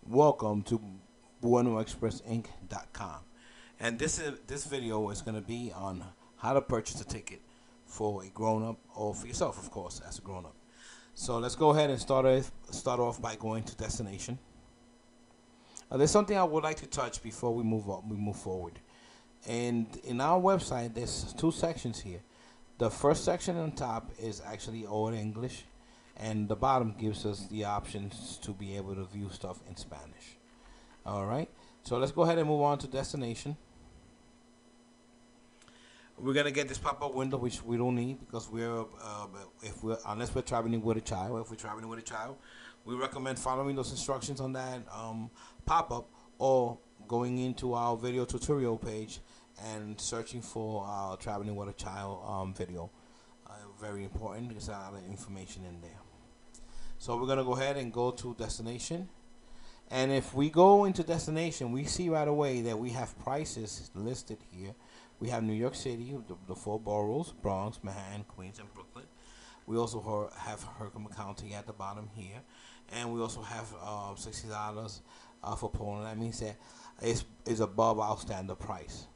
Welcome to BuenoExpressInc.com, and this video is going to be on how to purchase a ticket for a grown-up or for yourself, of course, as a grown-up. So let's go ahead and start off by going to destination. There's something I would like to touch before we move up. We move forward. And in our website, there's two sections here. The first section on top is actually all in English, and the bottom gives us the options to be able to view stuff in Spanish. All right, so let's go ahead and move on to destination. We're gonna get this pop-up window, which we don't need because if we're unless we're traveling with a child. If we're traveling with a child, we recommend following those instructions on that pop-up or going into our video tutorial page and searching for our traveling with a child video. Very important. There's a lot of information in there. So we're gonna go ahead and go to destination. And if we go into destination, we see right away that we have prices listed here. We have New York City, the four boroughs: Bronx, Manhattan, Queens, and Brooklyn. We also have Herkimer County at the bottom here, and we also have $60 for Poland. That means that it's above our standard price.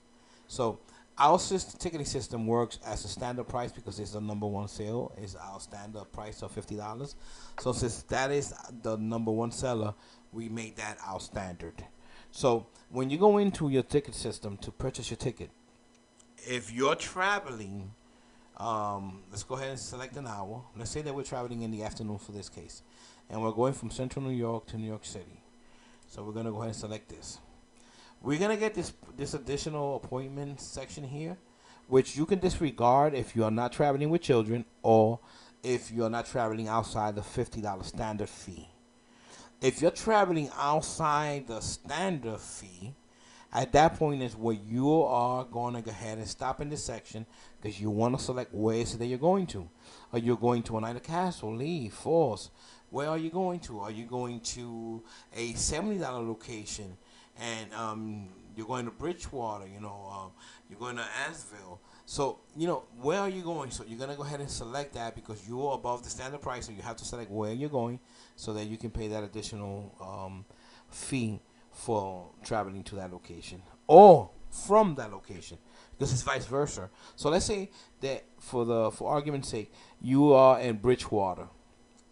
So our ticketing system works as a standard price because it's the number one sale. Is our standard price of $50. So since that is the number one seller, we made that our standard. So when you go into your ticket system to purchase your ticket, if you're traveling, let's go ahead and select an hour. Let's say that we're traveling in the afternoon for this case, and we're going from Central New York to New York City. So we're gonna go ahead and select this. We're gonna get this additional appointment section here, which you can disregard if you are not traveling with children or if you're not traveling outside the $50 standard fee. If you're traveling outside the standard fee, at that point is where you are going to go ahead and stop in this section because you want to select where is it that you're going to. Are you going to Oneida Castle, Lee, Falls? Where are you going to? Are you going to a $70 location? And you're going to Bridgewater, you're going to Ansville. So, where are you going? So you're going to go ahead and select that because you're above the standard price, so you have to select where you're going so that you can pay that additional fee for traveling to that location or from that location, because it's vice versa. So let's say that for argument's sake, you are in Bridgewater.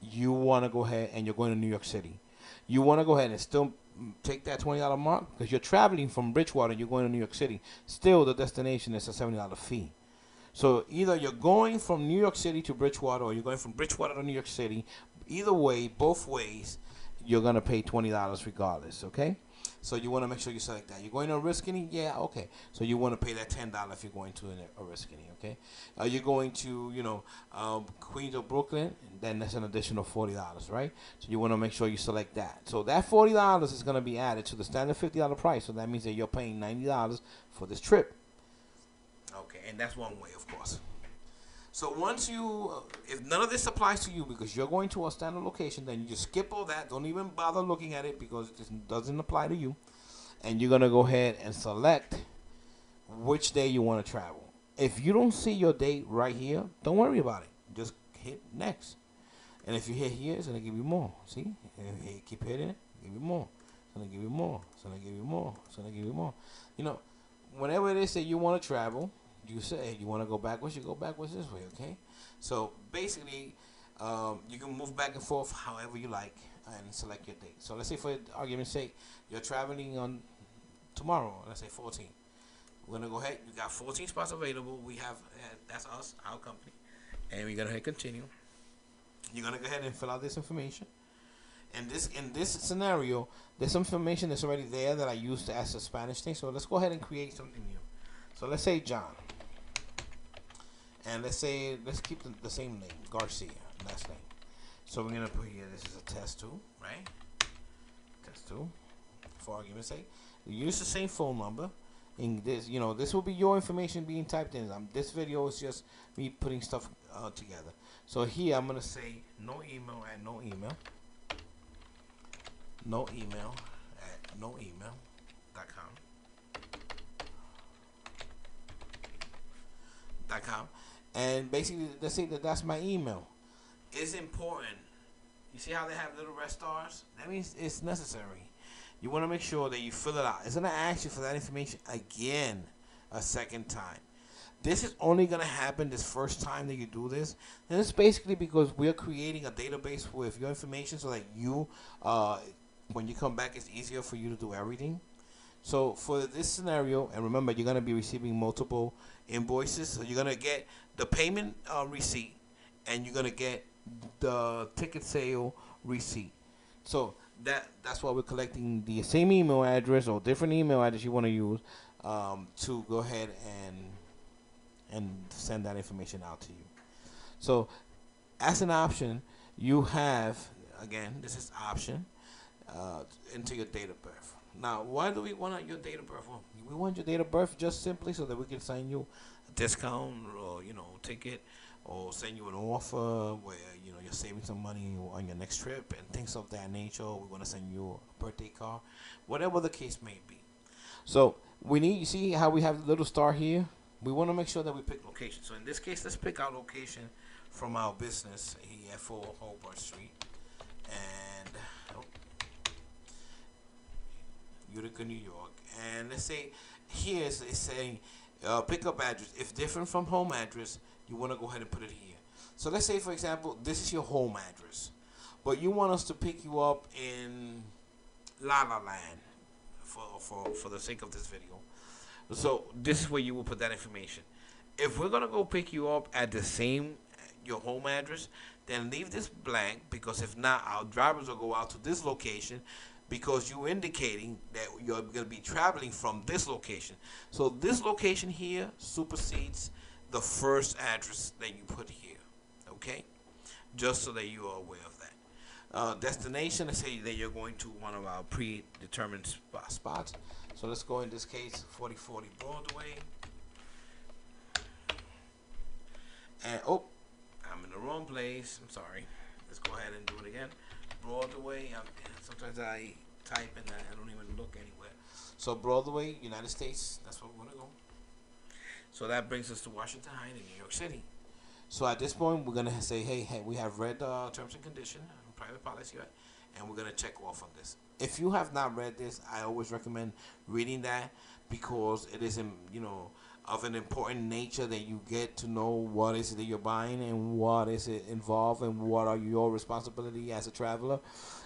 You want to go ahead and you're going to New York City. You want to go ahead and still take that $20 mark because you're traveling from Bridgewater and you're going to New York City. Still, the destination is a $70 fee. So either you're going from New York City to Bridgewater or you're going from Bridgewater to New York City. Either way, both ways, you're going to pay $20 regardless, okay? So you want to make sure you select that. You're going to Oriskany? Yeah, okay. So you want to pay that $10 if you're going to Oriskany, okay? Are you going to, Queens or Brooklyn? Then that's an additional $40, right? So you want to make sure you select that. So that $40 is going to be added to the standard $50 price. So that means that you're paying $90 for this trip. Okay, and that's one way, of course. So once if none of this applies to you because you're going to a standard location, then you just skip all that. Don't even bother looking at it because it doesn't apply to you. And you're going to go ahead and select which day you want to travel. If you don't see your date right here, don't worry about it. Just hit next. And if you hit here, it's going to give you more. See? And you keep hitting it, give you more. It's going to give you more. It's going to give you more. It's going to give you more. Whenever it is that you want to travel, you say you want to go backwards, you go backwards this way, okay? So basically, you can move back and forth however you like and select your date. So let's say for argument's sake, you're traveling on tomorrow, let's say 14. We're going to go ahead, you got 14 spots available. We have, that's us, our company. And we're going to hit continue. You're going to go ahead and fill out this information. And in this scenario, there's some information that's already there that I used as a Spanish thing. So let's go ahead and create something new. So let's say John. And let's keep the same name, Garcia, last name. So we're going to put here, this is a test 2, right? Test 2, for argument's sake. We use the same phone number. In this, this will be your information being typed in. This video is just me putting stuff together. So here I'm going to say no email at no email. No email at noemail.com. And basically, let's say that's my email. It's important. You see how they have little red stars? That means it's necessary. you want to make sure that you fill it out. It's going to ask you for that information again a second time. This is only going to happen this first time that you do this. And it's basically because we're creating a database with your information so that you, when you come back, it's easier for you to do everything. So for this scenario, and remember, you're going to be receiving multiple invoices. So you're going to get the payment receipt, and you're going to get the ticket sale receipt. So that's why we're collecting the same email address or different email address you want to use to go ahead and send that information out to you. So as an option, you have, again, this is option, enter your date of birth. Now, why do we want your date of birth? Well, we want your date of birth just simply so that we can send you a discount or, ticket, or send you an offer where, you're saving some money on your next trip and things of that nature. We want to send you a birthday card, whatever the case may be. So you see how we have the little star here? We want to make sure that we pick location. So in this case, let's pick our location from our business here at 4 Hobart Street. And Utica, New York. And let's say here it's saying pickup address. If different from home address, you want to go ahead and put it here. So let's say, for example, this is your home address, but you want us to pick you up in La La Land for the sake of this video. So this is where you will put that information. If we're gonna go pick you up at your home address, then leave this blank, because if not, our drivers will go out to this location, because you're indicating that you're going to be traveling from this location. So this location here supersedes the first address that you put here, okay? Just so that you are aware of that. Destination, let's say that you're going to one of our predetermined spots. So let's go, in this case, 4040 Broadway. And, I'm in the wrong place. I'm sorry. Let's go ahead and do it again. Broadway. Sometimes I type and I don't even look anywhere. So Broadway, United States. That's where we want to go. So that brings us to Washington Heights in New York City. So at this point, we're gonna say, hey, we have read terms and conditions, private policy, right? And we're gonna check off on this. If you have not read this, I always recommend reading that, because it is, of an important nature that you get to know what is it that you're buying and what is it involved and what are your responsibility as a traveler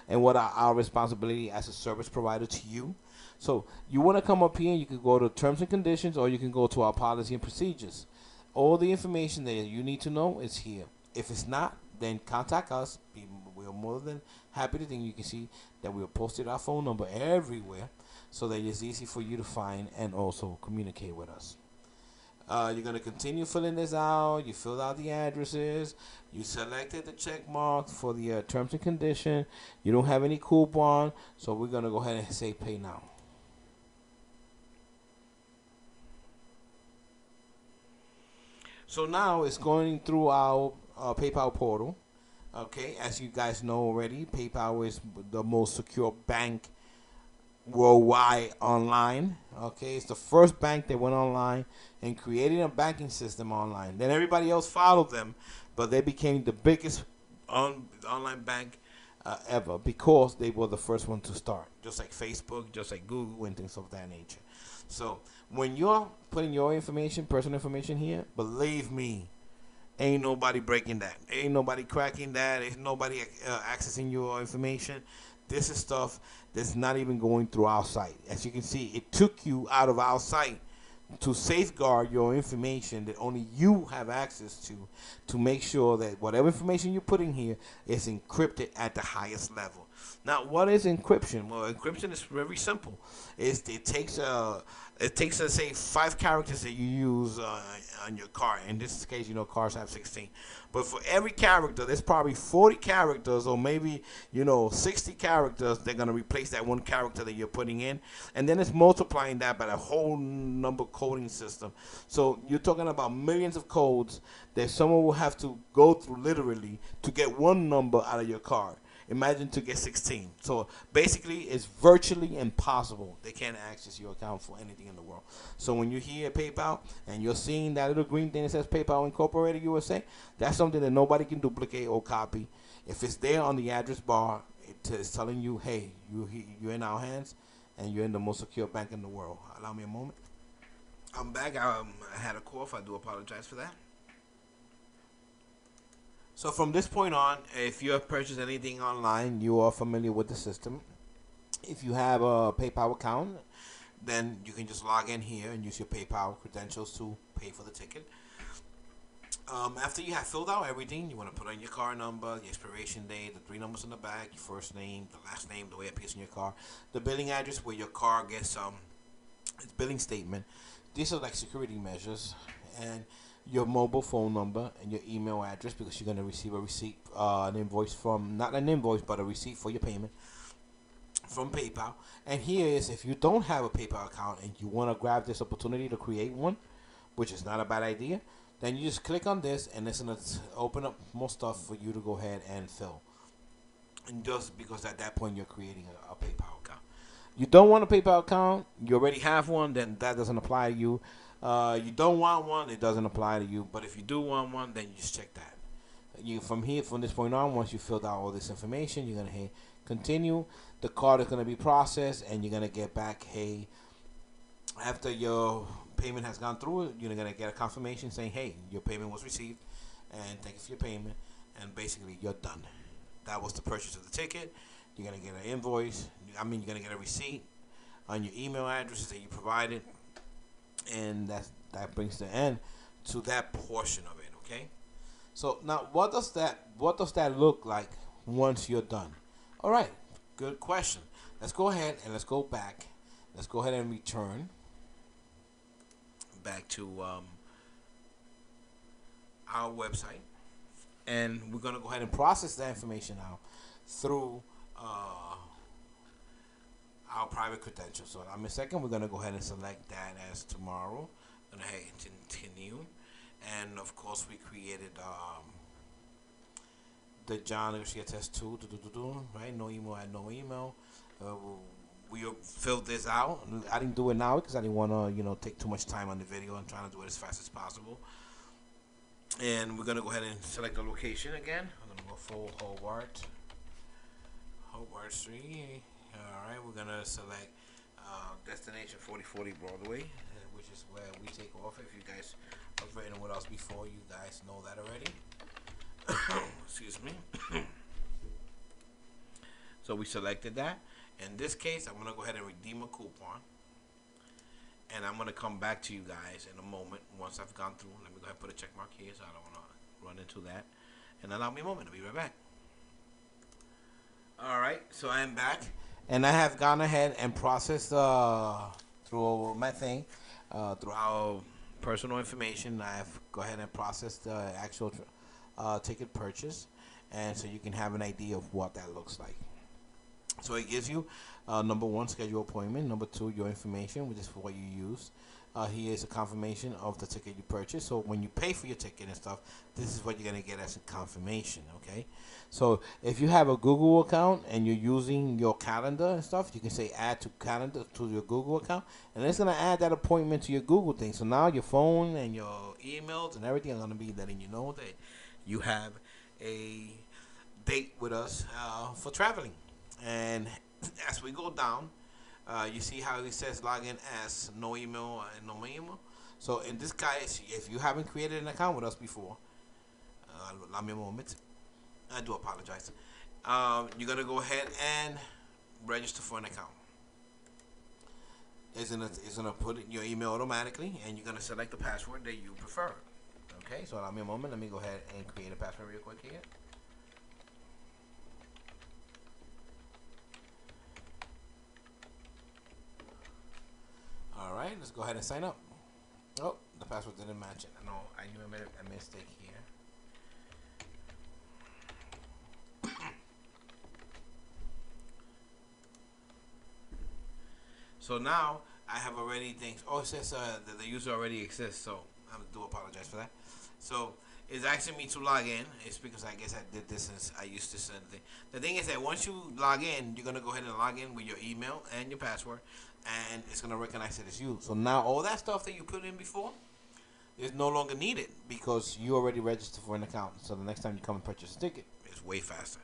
and what are our responsibility as a service provider to you. So you want to come up here and you can go to terms and conditions, or you can go to our policy and procedures. All the information that you need to know is here. If it's not, then contact us. We're more than happy to think. You can see that we've posted our phone number everywhere so that it's easy for you to find and also communicate with us. You're going to continue filling this out. You filled out the addresses. You selected the check mark for the terms and condition. You don't have any coupon, so we're going to go ahead and say pay now. So now it's going through our PayPal portal. Okay, as you guys know already, PayPal is the most secure bank worldwide online. Okay, it's the first bank that went online and created a banking system online. Then everybody else followed them, but they became the biggest online bank ever, because they were the first one to start, just like Facebook, just like Google, and things of that nature. So when you're putting your information, personal information here, believe me, ain't nobody breaking that. Ain't nobody cracking that. Ain't nobody accessing your information. This is stuff that's not even going through our site. As you can see, it took you out of our site to safeguard your information that only you have access to make sure that whatever information you're putting here is encrypted at the highest level. Now, what is encryption? Well, encryption is very simple. It takes let's say 5 characters that you use on your car. In this case, cars have 16. But for every character, there's probably 40 characters, or maybe 60 characters. They're gonna replace that one character that you're putting in, and then it's multiplying that by a whole number coding system. So you're talking about millions of codes that someone will have to go through literally to get one number out of your card. Imagine to get 16. So basically, it's virtually impossible. They can't access your account for anything in the world. So when you hear PayPal and you're seeing that little green thing that says PayPal Incorporated USA, that's something that nobody can duplicate or copy. If it's there on the address bar, it's telling you, hey, you're in our hands, and you're in the most secure bank in the world. Allow me a moment. I'm back. I had a cough. I do apologize for that. So from this point on, if you have purchased anything online, you are familiar with the system. If you have a PayPal account, then you can just log in here and use your PayPal credentials to pay for the ticket. After you have filled out everything, you want to put in your car number, the expiration date, the three numbers on the back, your first name, the last name, the way it appears in your car, the billing address where your car gets its billing statement. These are like security measures, and your mobile phone number and your email address, because you're going to receive a receipt, an invoice from, not an invoice, but a receipt for your payment from PayPal. And here is, if you don't have a PayPal account and you want to grab this opportunity to create one, which is not a bad idea, then you just click on this and it's going to open up more stuff for you to go ahead and fill. And just because at that point you're creating a PayPal account. You don't want a PayPal account, you already have one, then that doesn't apply to you. You don't want one, it doesn't apply to you. But if you do want one, then you just check that. From this point on, once you filled out all this information, you're going to hit continue. The card is going to be processed, and you're going to get back, hey, after your payment has gone through, you're going to get a confirmation saying, hey, your payment was received, and thank you for your payment, and basically you're done. That was the purchase of the ticket. You're going to get an invoice. You're going to get a receipt on your email addresses that you provided, and that brings the end to that portion of it. Okay. So now, what does that look like once you're done? All right, good question. Let's go ahead and let's go back. Let's go ahead and return back to our website, and we're gonna go ahead and process that information now through our private credentials. So in a second, we're gonna go ahead and select that as tomorrow. And hey, continue, and of course we created the John Garcia test 2, right? No email, add no email. We filled this out. I didn't do it now because I didn't want to, take too much time on the video. I'm trying to do it as fast as possible. And we're gonna go ahead and select the location again. I'm gonna go full Hobart Street. All right, we're gonna select destination 4040 Broadway, which is where we take off. If you guys have written with us before, you guys know that already. Excuse me. So we selected that. In this case, I'm gonna go ahead and redeem a coupon, and I'm gonna come back to you guys in a moment once I've gone through. Let me go ahead and put a check mark here, so I don't want to run into that. And allow me a moment. I'll be right back. All right, so I am back, and I have gone ahead and processed through my thing, through our personal information. I have go ahead and processed the actual ticket purchase, and so you can have an idea of what that looks like. So it gives you number one, schedule appointment. Number two, your information, which is for what you use. Here is a confirmation of the ticket you purchased. So when you pay for your ticket and stuff, this is what you're gonna get as a confirmation. Okay. So if you have a Google account and you're using your calendar and stuff, you can say add to calendar to your Google account, and it's gonna add that appointment to your Google thing. So now your phone and your emails and everything are gonna be letting you know that you have a date with us for traveling. And as we go down, you see how it says log in as no email and no email. So in this case, if you haven't created an account with us before, allow me a moment. I do apologize. You're gonna go ahead and register for an account. It's gonna put in your email automatically, and you're gonna select the password that you prefer. Okay, so allow me a moment. Let me go ahead and create a password real quick here. All right, let's go ahead and sign up. Oh, the password didn't match it. No, I made a mistake here. So now I have already things. Oh, it says that the user already exists. So I do apologize for that. So it's asking me to log in. It's because I guess I did this since I used to send the thing. The thing is that once you log in, you're gonna go ahead and log in with your email and your password, and it's gonna recognize it as you. So now all that stuff that you put in before is no longer needed because you already registered for an account. So the next time you come and purchase a ticket, it's way faster.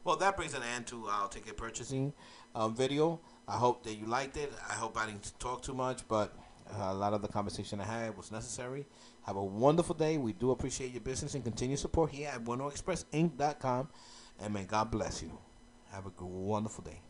Well, that brings an end to our ticket purchasing video. I hope that you liked it. I hope I didn't talk too much, but a lot of the conversation I had was necessary. Have a wonderful day. We do appreciate your business and continue support here at BuenoExpressInc.com. And may God bless you. Have a good, wonderful day.